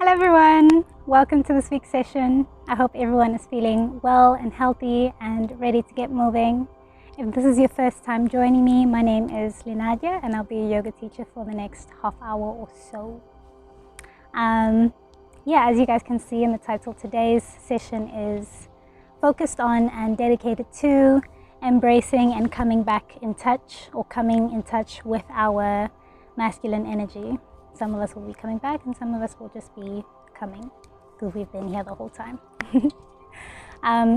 Hello everyone, welcome to this week's session. I hope everyone is feeling well and healthy and ready to get moving. If this is your first time joining me, my name is Linadia and I'll be a yoga teacher for the next half hour or so. As you guys can see in the title, today's session is focused on and dedicated to embracing and coming back in touch, or coming in touch with our masculine energy. Some of us will be coming back and some of us will just be coming because we've been here the whole time.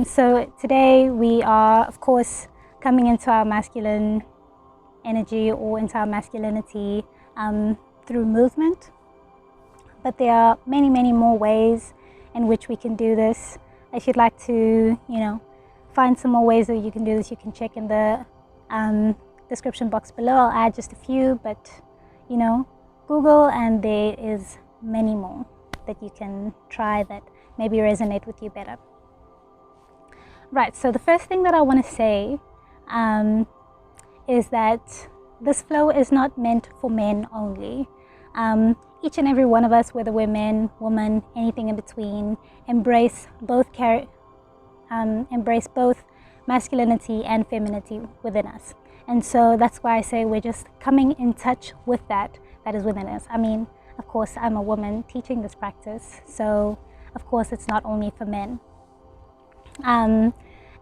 So today we are, of course, coming into our masculine energy or into our masculinity through movement. But there are many, many more ways in which we can do this. If you'd like to, find some more ways that you can do this, you can check in the description box below. I'll add just a few, but Google and there is many more that you can try that maybe resonate with you better. Right, so the first thing that I want to say is that this flow is not meant for men only. Each and every one of us, whether we're men, woman, anything in between, embrace both masculinity and femininity within us. And so that's why I say we're just coming in touch with that is within us. I mean, of course, I'm a woman teaching this practice, so of course it's not only for men. And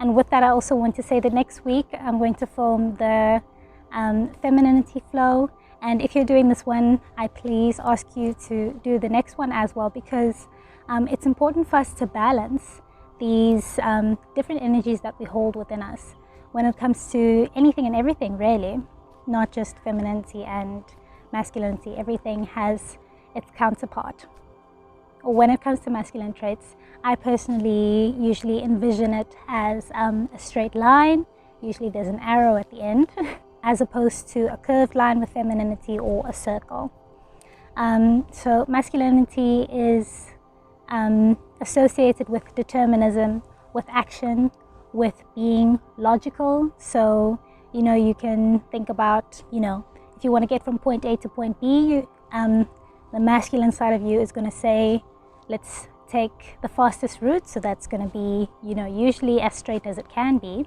with that, I also want to say that next week I'm going to film the femininity flow. And if you're doing this one, I please ask you to do the next one as well, because it's important for us to balance these different energies that we hold within us when it comes to anything and everything, really, not just femininity and masculinity. Everything has its counterpart. Or when it comes to masculine traits, I personally usually envision it as a straight line. Usually there's an arrow at the end, as opposed to a curved line with femininity or a circle. So masculinity is associated with determinism, with action, with being logical. So, you can think about, if you want to get from point A to point B, the masculine side of you is going to say, let's take the fastest route. So that's going to be, usually as straight as it can be.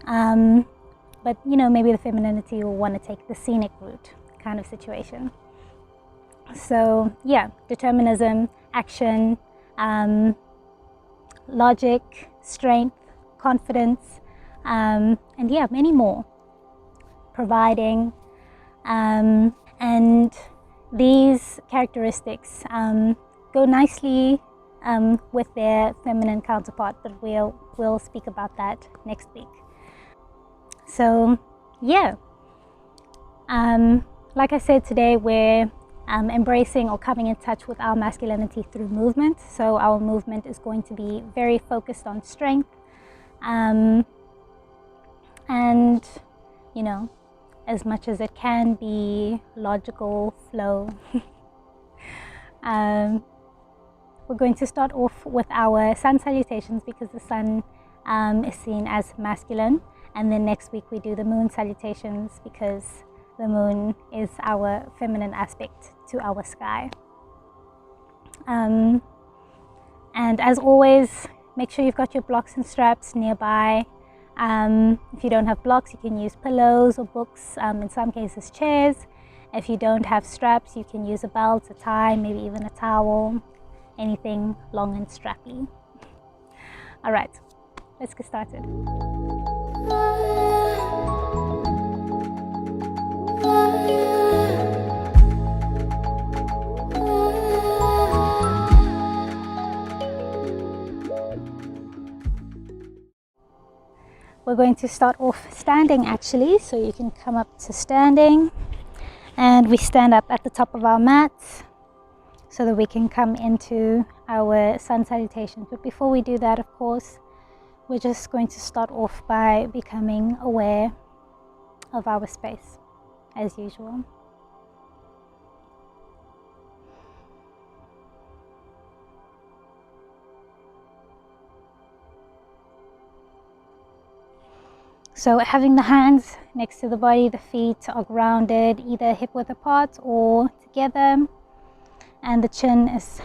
But, maybe the femininity will want to take the scenic route kind of situation. So, yeah, determinism, action, logic, strength, confidence, and yeah, many more. Providing. And these characteristics go nicely with their feminine counterpart, but we'll speak about that next week. So yeah, like I said, today we're embracing or coming in touch with our masculinity through movement. So our movement is going to be very focused on strength, and as much as it can be logical flow. We're going to start off with our sun salutations because the sun is seen as masculine, and then next week we do the moon salutations because the moon is our feminine aspect to our sky. And as always, make sure you've got your blocks and straps nearby. If you don't have blocks, you can use pillows or books, in some cases chairs. If you don't have straps, you can use a belt, a tie, maybe even a towel, anything long and strappy. All right, let's get started. We're going to start off standing actually, so you can come up to standing, and we stand up at the top of our mat so that we can come into our sun salutations. But before we do that, of course, we're just going to start off by becoming aware of our space as usual. So having the hands next to the body, the feet are grounded, either hip width apart or together, and the chin is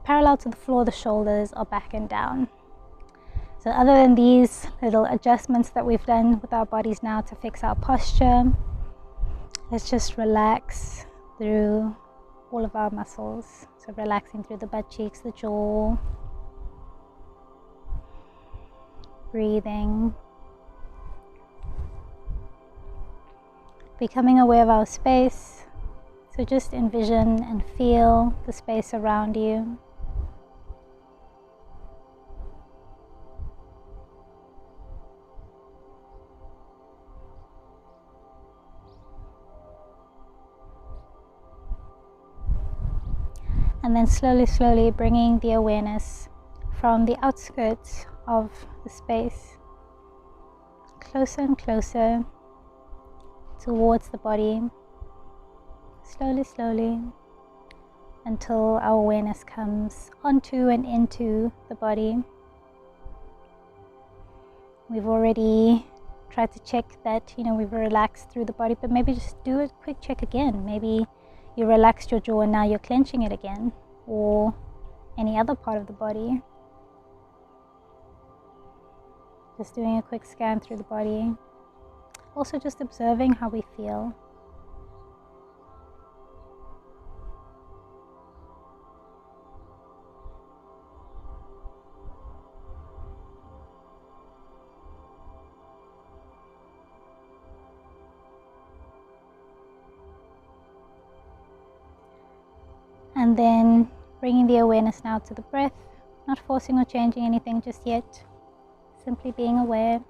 parallel to the floor, the shoulders are back and down. So other than these little adjustments that we've done with our bodies now to fix our posture, let's just relax through all of our muscles. So relaxing through the butt cheeks, the jaw, breathing, becoming aware of our space. So just envision and feel the space around you. And then slowly bringing the awareness from the outskirts of the space closer and closer towards the body, slowly until our awareness comes onto and into the body. We've already tried to check that, we've relaxed through the body, but maybe just do a quick check again. Maybe you relaxed your jaw and now you're clenching it again, or any other part of the body. Just doing a quick scan through the body. Also just observing how we feel. And then bringing the awareness now to the breath, not forcing or changing anything just yet, simply being aware.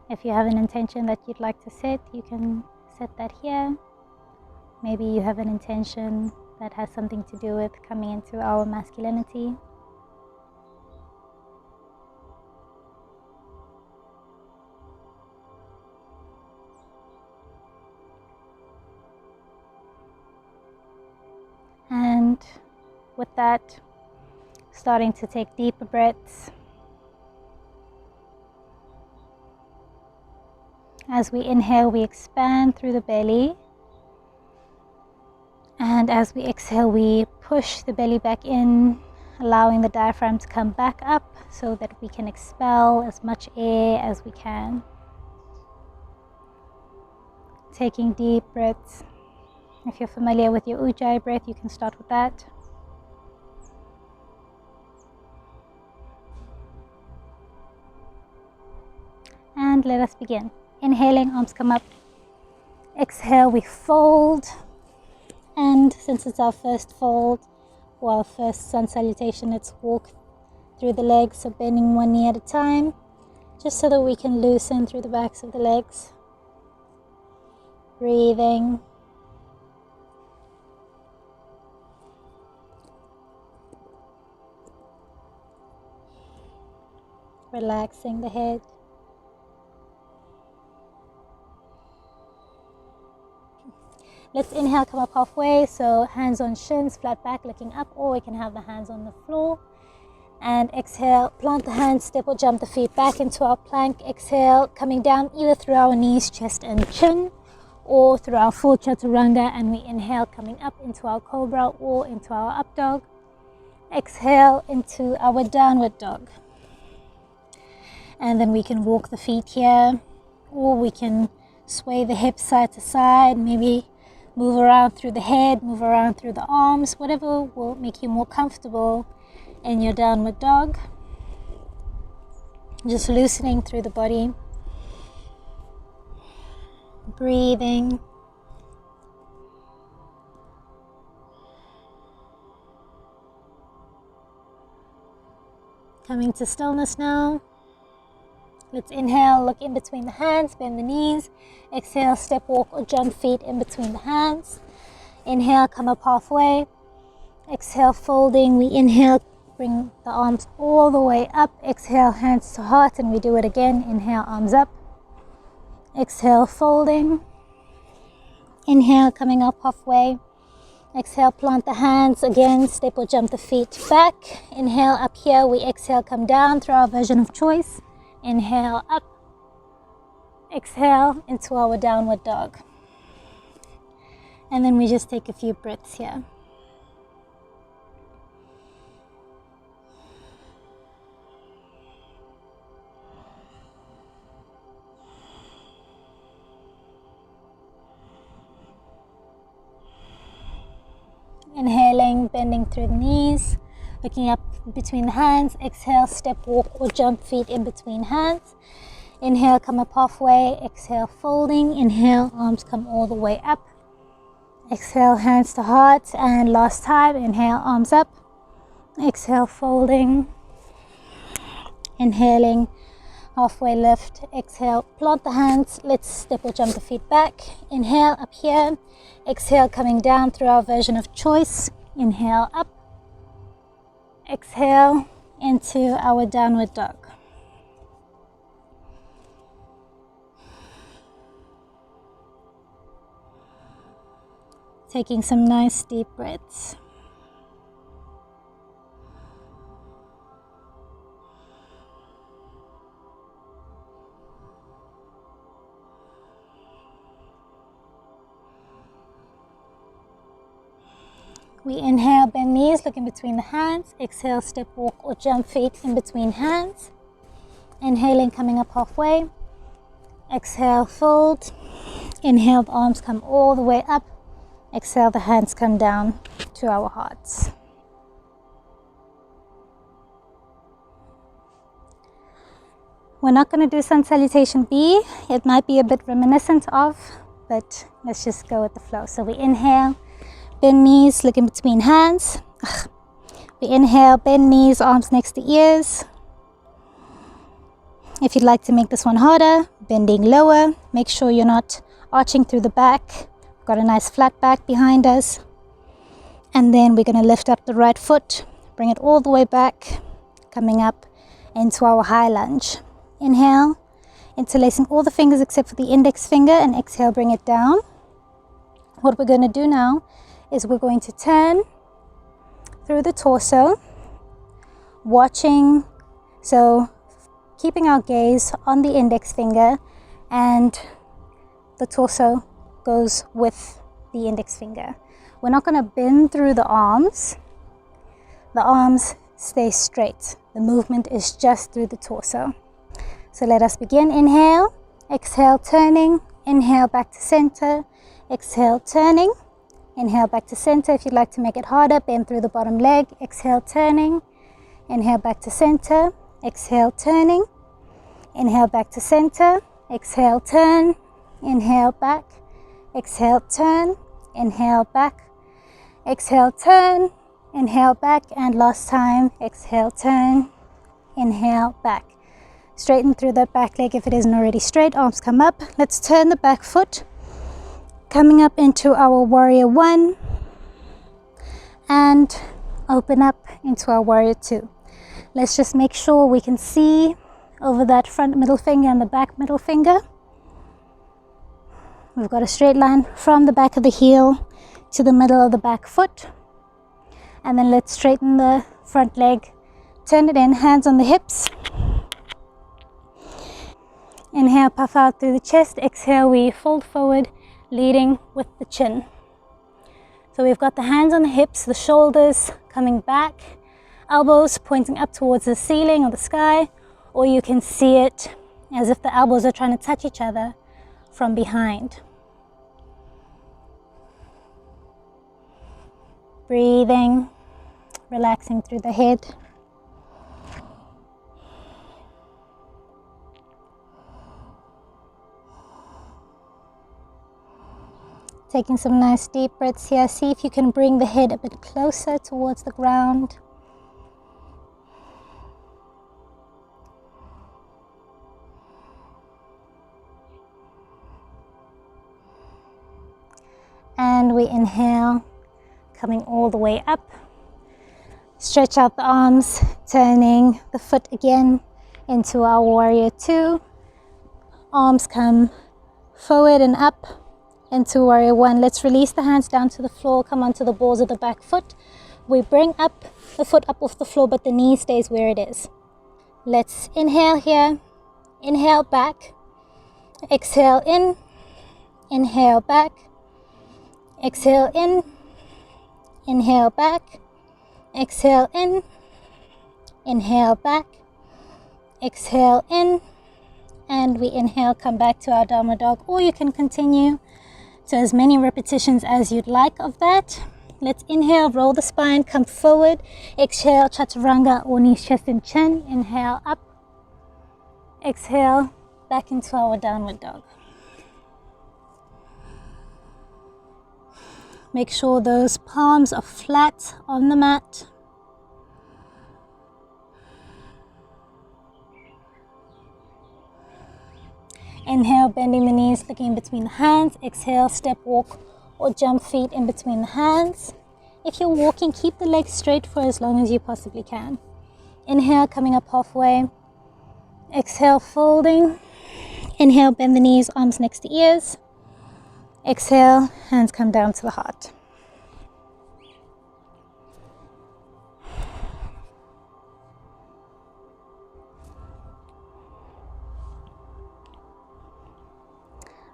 If you have an intention that you'd like to set, you can set that here. Maybe you have an intention that has something to do with coming into our masculinity. And with that, starting to take deeper breaths. As we inhale, we expand through the belly. And as we exhale, we push the belly back in, allowing the diaphragm to come back up so that we can expel as much air as we can. Taking deep breaths. If you're familiar with your Ujjayi breath, you can start with that. And let us begin. Inhaling, arms come up. Exhale, we fold. And since it's our first fold, or our first sun salutation, let's walk through the legs, so bending one knee at a time, just so that we can loosen through the backs of the legs. Breathing. Relaxing the head. Let's inhale, come up halfway, so hands on shins, flat back, looking up, or we can have the hands on the floor. And exhale, plant the hands, step or jump the feet back into our plank. Exhale, coming down either through our knees, chest and chin, or through our full chaturanga. And we inhale, coming up into our cobra or into our up dog. Exhale into our downward dog. And then we can walk the feet here, or we can sway the hips side to side, maybe move around through the head, move around through the arms, whatever will make you more comfortable in your downward dog. Just loosening through the body. Breathing. Coming to stillness now. Let's inhale, look in between the hands, bend the knees. Exhale, step, walk or jump feet in between the hands. Inhale, come up halfway. Exhale, folding. We inhale, bring the arms all the way up. Exhale, hands to heart, and we do it again. Inhale, arms up. Exhale, folding. Inhale, coming up halfway. Exhale, plant the hands again, step or jump the feet back. Inhale, up here. We exhale, come down through our version of choice. Inhale, up. Exhale into our downward dog. And then we just take a few breaths here. Inhaling, bending through the knees, looking up between the hands. Exhale, step, walk or jump feet in between hands. Inhale, come up halfway. Exhale, folding. Inhale, arms come all the way up. Exhale, hands to heart. And last time, inhale, arms up. Exhale, folding. Inhaling, halfway lift. Exhale, plant the hands. Let's step or jump the feet back. Inhale, up here. Exhale, coming down through our version of choice. Inhale, up. Exhale, into our downward dog. Taking some nice deep breaths. We inhale, bend knees, look in between the hands. Exhale, step, walk or jump feet in between hands. Inhaling, coming up halfway. Exhale, fold. Inhale, the arms come all the way up. Exhale, the hands come down to our hearts. We're not going to do sun salutation B. It might be a bit reminiscent of, but let's just go with the flow. So we inhale, bend knees, look in between hands. We inhale, bend knees, arms next to ears. If you'd like to make this one harder, bending lower. Make sure you're not arching through the back. Got a nice flat back behind us. And then we're going to lift up the right foot, bring it all the way back, coming up into our high lunge. Inhale, interlacing all the fingers except for the index finger, and exhale, bring it down. What we're going to do now is we're going to turn through the torso, watching, so keeping our gaze on the index finger, and the torso goes with the index finger. We're not going to bend through the arms. The arms stay straight. The movement is just through the torso. So let us begin. Inhale, exhale, turning. Inhale, back to center. Exhale, turning. Inhale, back to center. If you'd like to make it harder, bend through the bottom leg. Exhale, turning. Inhale, back to center. Exhale, turning. Inhale, back to center. Exhale, turn. Inhale, back. Exhale, turn. Inhale, back. Exhale, turn. Inhale, back. And last time, exhale, turn. Inhale, back. Straighten through that back leg if it isn't already straight. Arms come up. Let's turn the back foot. Coming up into our warrior one. And open up into our warrior two. Let's just make sure we can see over that front middle finger and the back middle finger. We've got a straight line from the back of the heel to the middle of the back foot. And then let's straighten the front leg. Turn it in, hands on the hips. Inhale, puff out through the chest. Exhale, we fold forward, leading with the chin. So we've got the hands on the hips, the shoulders coming back, elbows pointing up towards the ceiling or the sky, or you can see it as if the elbows are trying to touch each other from behind. Breathing, relaxing through the head. Taking some nice deep breaths here. See if you can bring the head a bit closer towards the ground. And we inhale, coming all the way up. Stretch out the arms, turning the foot again into our warrior two. Arms come forward and up into warrior one. Let's release the hands down to the floor, come onto the balls of the back foot. We bring up the foot up off the floor, but the knee stays where it is. Let's inhale here, inhale back, exhale in, inhale back, Exhale in, inhale back, exhale in, inhale back, exhale in, and we inhale, come back to our downward dog, or you can continue to as many repetitions as you'd like of that. Let's inhale, roll the spine, come forward, exhale, chaturanga or knees, chest and chin, inhale up, exhale, back into our downward dog. Make sure those palms are flat on the mat. Inhale, bending the knees, looking in between the hands. Exhale, step, walk or jump feet in between the hands. If you're walking, keep the legs straight for as long as you possibly can. Inhale, coming up halfway. Exhale, folding. Inhale, bend the knees, arms next to ears. Exhale, hands come down to the heart.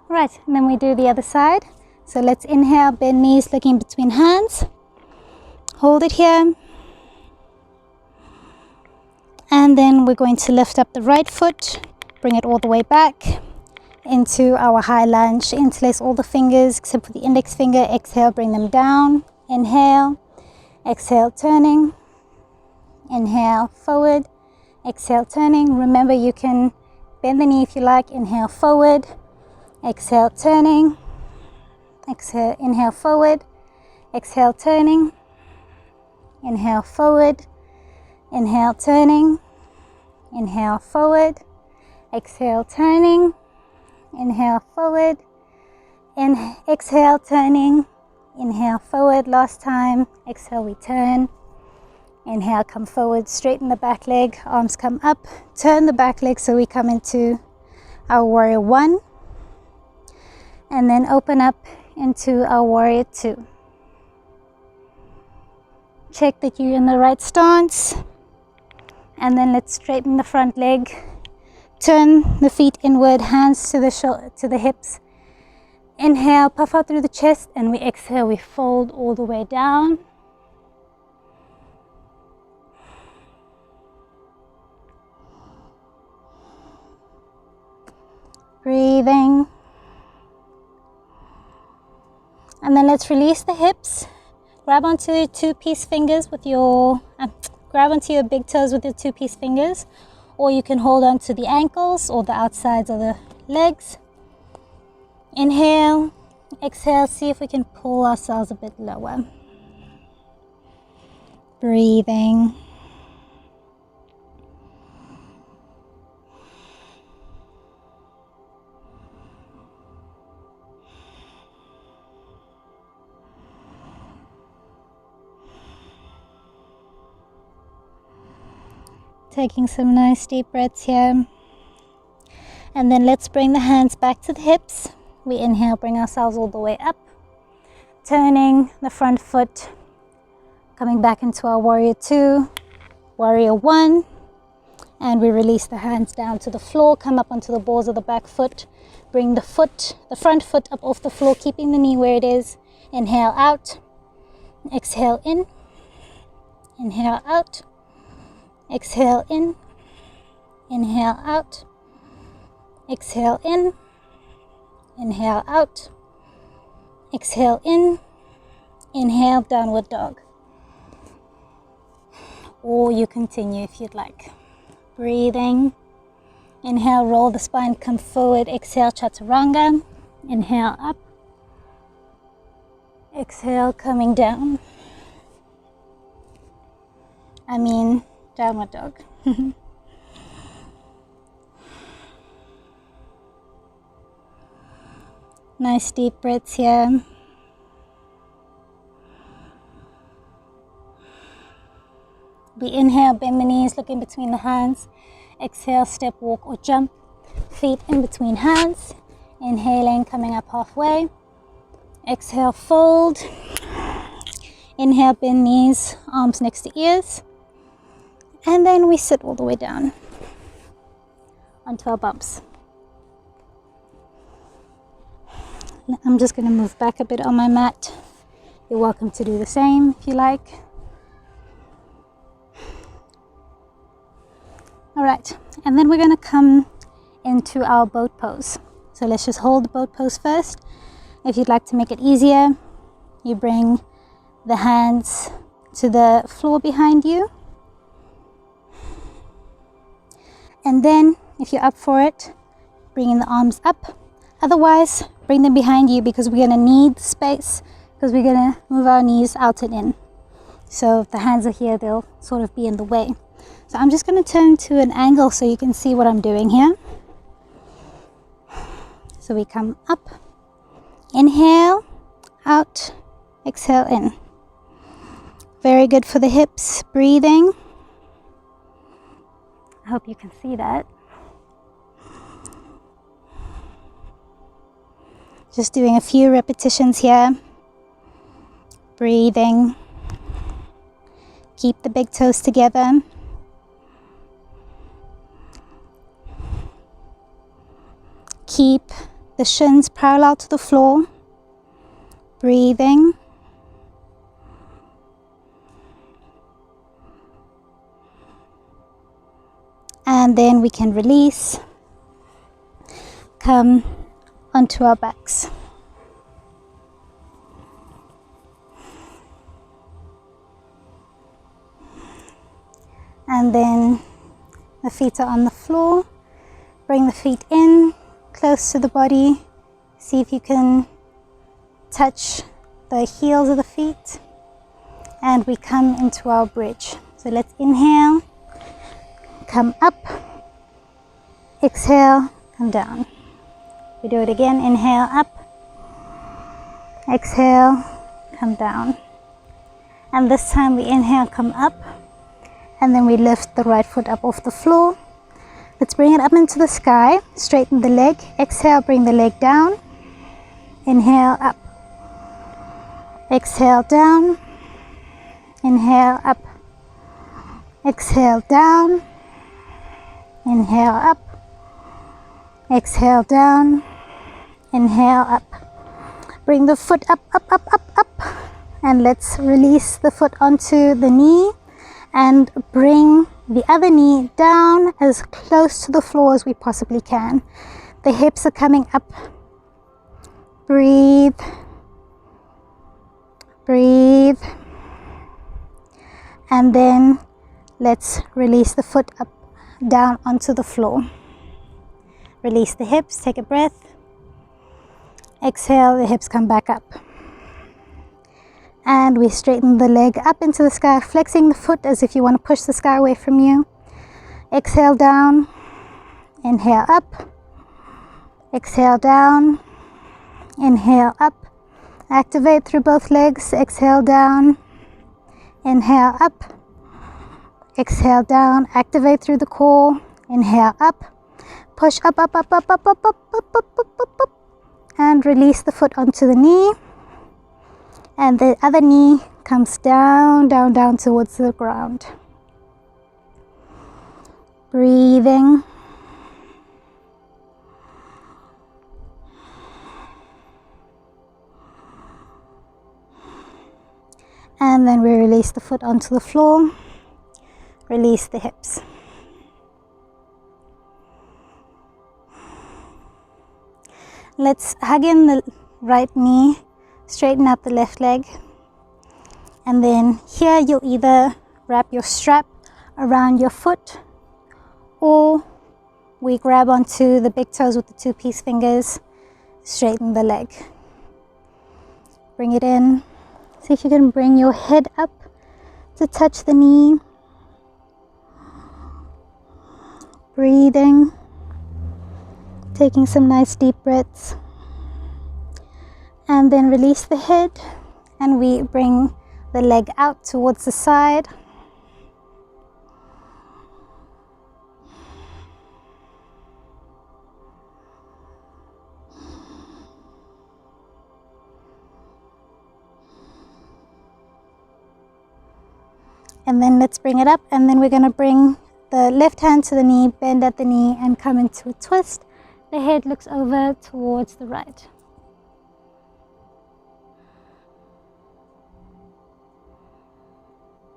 Right, and then we do the other side. So let's inhale, bend knees, looking between hands. Hold it here. And then we're going to lift up the right foot, bring it all the way back into our high lunge. Interlace all the fingers except for the index finger. Exhale, bring them down. Inhale, exhale, turning. Inhale, forward. Exhale, turning. Remember, you can bend the knee if you like. Inhale, forward. Exhale, turning. Exhale, inhale, forward. Exhale, turning. Inhale, forward. Inhale, turning. Inhale, forward. Exhale, turning. Inhale, forward. Exhale, turning. Inhale, forward. Last time. Exhale, we turn. Inhale, come forward. Straighten the back leg. Arms come up. Turn the back leg so we come into our warrior one. And then open up into our warrior two. Check that you're in the right stance. And then let's straighten the front leg. Turn the feet inward, hands to the hips. Inhale, puff out through the chest, and we exhale, we fold all the way down. Breathing. And then let's release the hips. Grab onto your two-piece fingers with your, grab onto your big toes with your two-piece fingers, or you can hold on to the ankles or the outsides of the legs. Inhale, exhale, see if we can pull ourselves a bit lower. Breathing. Taking some nice deep breaths here. And then let's bring the hands back to the hips. We inhale, bring ourselves all the way up. Turning the front foot, coming back into our warrior two, warrior one. And we release the hands down to the floor, come up onto the balls of the back foot. Bring the front foot up off the floor, keeping the knee where it is. Inhale out, exhale in, inhale out. Exhale in, inhale out, exhale in, inhale out, exhale in, inhale, downward dog. Or you continue if you'd like. Breathing. Inhale, roll the spine, come forward. Exhale, chaturanga. Inhale, up. Exhale, coming down. Downward dog. Nice deep breaths here. We inhale, bend the knees, look in between the hands. Exhale, step, walk or jump. Feet in between hands. Inhaling, coming up halfway. Exhale, fold. Inhale, bend knees, arms next to ears. And then we sit all the way down onto our bumps. I'm just going to move back a bit on my mat. You're welcome to do the same if you like. All right, and then we're going to come into our boat pose. So let's just hold the boat pose first. If you'd like to make it easier, you bring the hands to the floor behind you. And then, if you're up for it, bringing the arms up. Otherwise, bring them behind you because we're going to need space, because we're going to move our knees out and in. So if the hands are here, they'll sort of be in the way. So I'm just going to turn to an angle so you can see what I'm doing here. So we come up, inhale, out, exhale in. Very good for the hips, breathing. I hope you can see that. Just doing a few repetitions here. Breathing. Keep the big toes together. Keep the shins parallel to the floor. Breathing. And then we can release. Come onto our backs. And then the feet are on the floor. Bring the feet in, close to the body. See if you can touch the heels of the feet. And we come into our bridge. So let's inhale, come up, exhale, come down. We do it again, inhale up, exhale, come down. And this time we inhale, come up, and then we lift the right foot up off the floor. Let's bring it up into the sky, straighten the leg, exhale, bring the leg down, inhale up, exhale down, inhale up, exhale down, inhale up, exhale down, inhale up. Bring the foot up, up, up, up, up. And let's release the foot onto the knee and bring the other knee down as close to the floor as we possibly can. The hips are coming up. Breathe. Breathe. And then let's release the foot up, down onto the floor. Release the hips, take a breath. Exhale, the hips come back up. And we straighten the leg up into the sky, flexing the foot as if you want to push the sky away from you. Exhale down, inhale up, exhale down, inhale up. Activate through both legs, exhale down, inhale up, exhale down, activate through the core, inhale up, push up, up, up, up, up, up, up, up, up, up, up, up. And release the foot onto the knee, and the other knee comes down, down, down towards the ground. Breathing. And then we release the foot onto the floor, release the hips. Let's hug in the right knee, straighten out the left leg, and then here you'll either wrap your strap around your foot, or we grab onto the big toes with the 2-piece fingers, straighten the leg. Bring it in. See if you can bring your head up to touch the knee. Breathing. Taking some nice deep breaths. And then release the head, and we bring the leg out towards the side. And then let's bring it up, and then we're going to bring the left hand to the knee, bend at the knee, and come into a twist. The head looks over towards the right.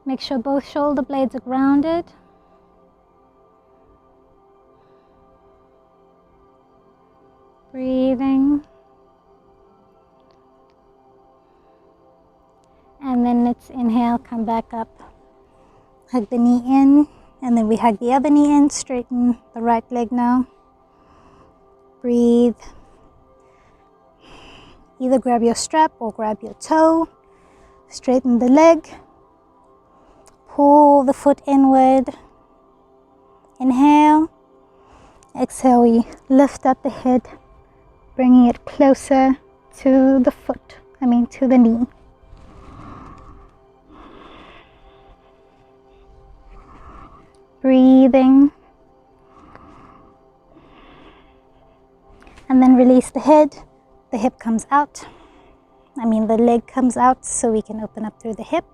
Make sure both shoulder blades are grounded. Breathing. And then let's inhale, come back up. Hug the knee in, and then we hug the other knee in. Straighten the right leg now. Breathe. Either grab your strap or grab your toe. Straighten the leg. Pull the foot inward. Inhale. Exhale, we lift up the head, bringing it closer to the foot, to the knee. Breathing. And then release the head. The hip comes out. The leg comes out so we can open up through the hip.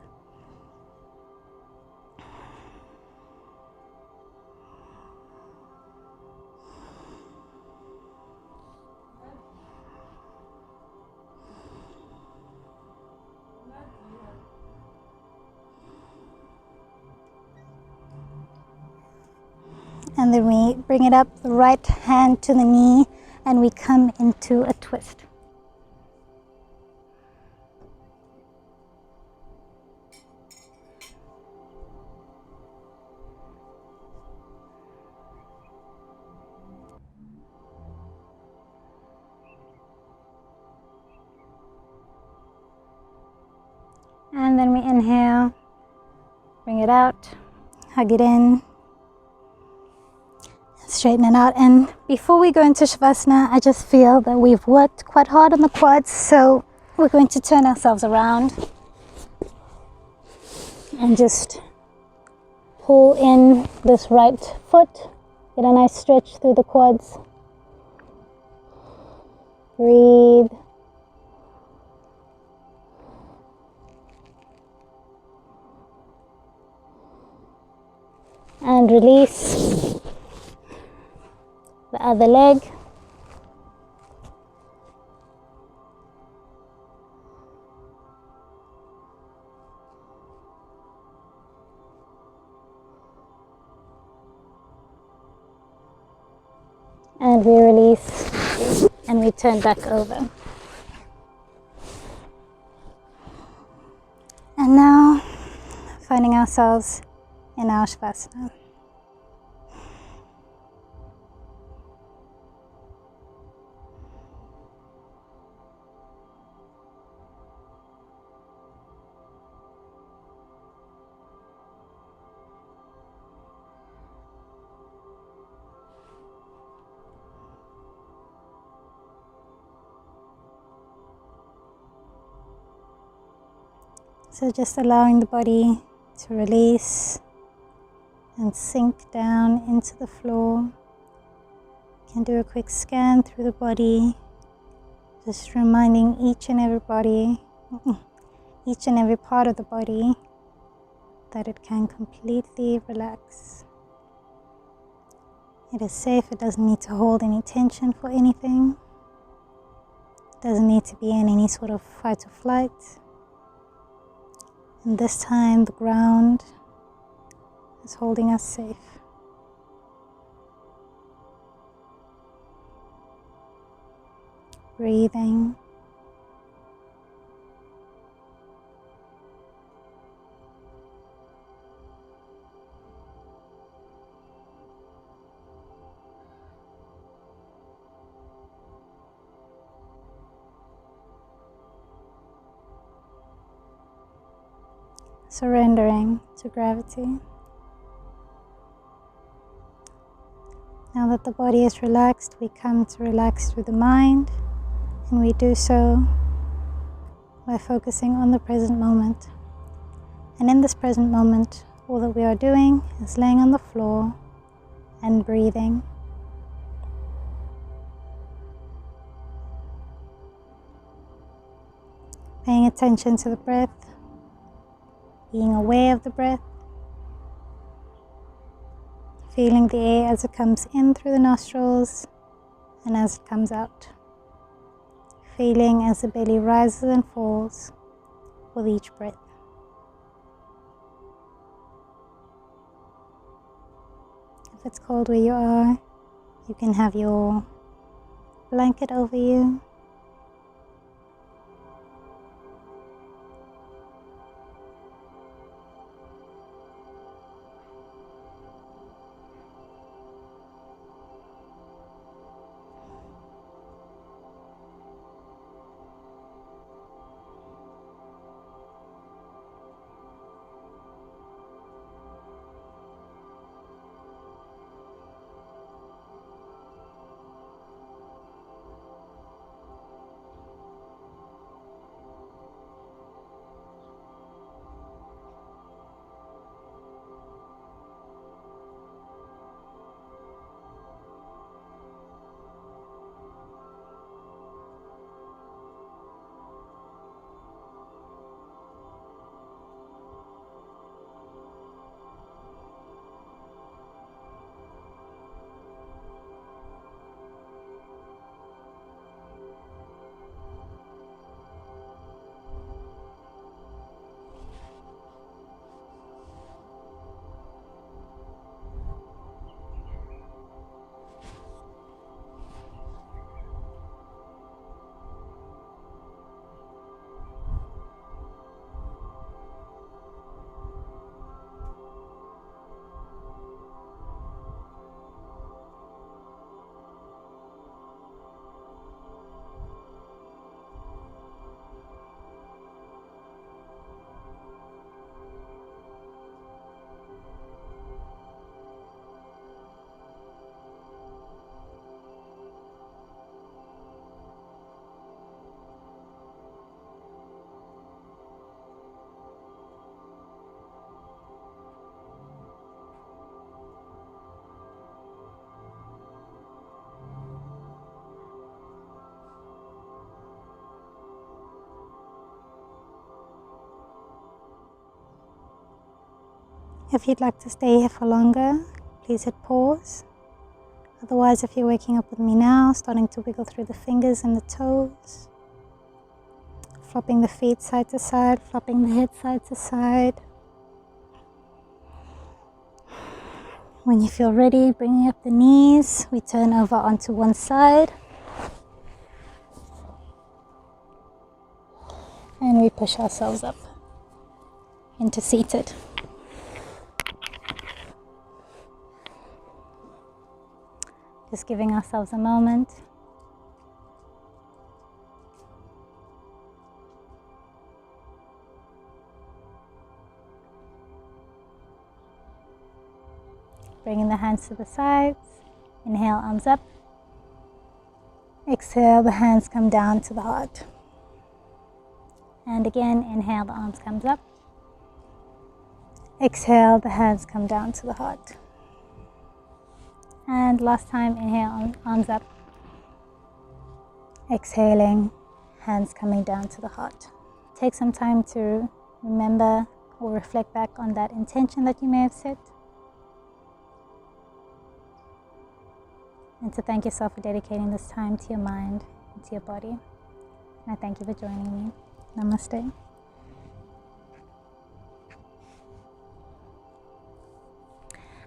And then we bring it up, the right hand to the knee, and we come into a twist. And then we inhale, bring it out, hug it in. Straighten it out. And before we go into Shavasana, I just feel that we've worked quite hard on the quads, so we're going to turn ourselves around and just pull in this right foot. Get a nice stretch through the quads. Breathe. And release. The other leg. And we release and we turn back over. And now finding ourselves in our Shavasana. So just allowing the body to release and sink down into the floor. You can do a quick scan through the body, just reminding each and every part of the body that it can completely relax. It is safe, it doesn't need to hold any tension for anything. It doesn't need to be in any sort of fight or flight. And this time the ground is holding us safe. Breathing. Surrendering to gravity. Now that the body is relaxed, we come to relax through the mind, and we do so by focusing on the present moment. And in this present moment, all that we are doing is laying on the floor and breathing. Paying attention to the breath, being aware of the breath, feeling the air as it comes in through the nostrils and as it comes out. Feeling as the belly rises and falls with each breath. If it's cold where you are, you can have your blanket over you. If you'd like to stay here for longer, please hit pause. Otherwise, if you're waking up with me now, starting to wiggle through the fingers and the toes, flopping the feet side to side, flopping the head side to side. When you feel ready, bringing up the knees, we turn over onto one side. And we push ourselves up into seated. Just giving ourselves a moment. Bringing the hands to the sides. Inhale, arms up. Exhale, the hands come down to the heart. And again, inhale, the arms comes up. Exhale, the hands come down to the heart. And last time, inhale, arms up. Exhaling, hands coming down to the heart. Take some time to remember or reflect back on that intention that you may have set. And to thank yourself for dedicating this time to your mind and to your body. And I thank you for joining me. Namaste.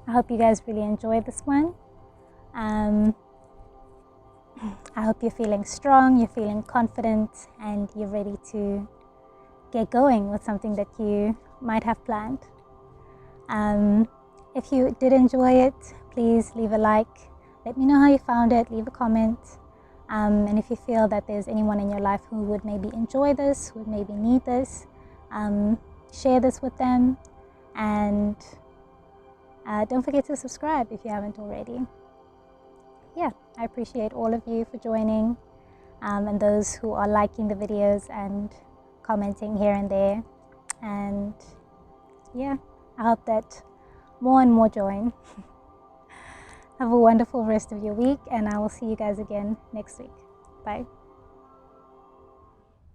I hope you guys really enjoyed this one. I hope you're feeling strong, you're feeling confident, and you're ready to get going with something that you might have planned. If you did enjoy it, please leave a like. Let me know how you found it, leave a comment. And if you feel that there's anyone in your life who would maybe enjoy this, who would maybe need this, share this with them. And don't forget to subscribe if you haven't already. Yeah, I appreciate all of you for joining, and those who are liking the videos and commenting here and there. And yeah, I hope that more and more join. Have a wonderful rest of your week, and I will see you guys again next week. Bye.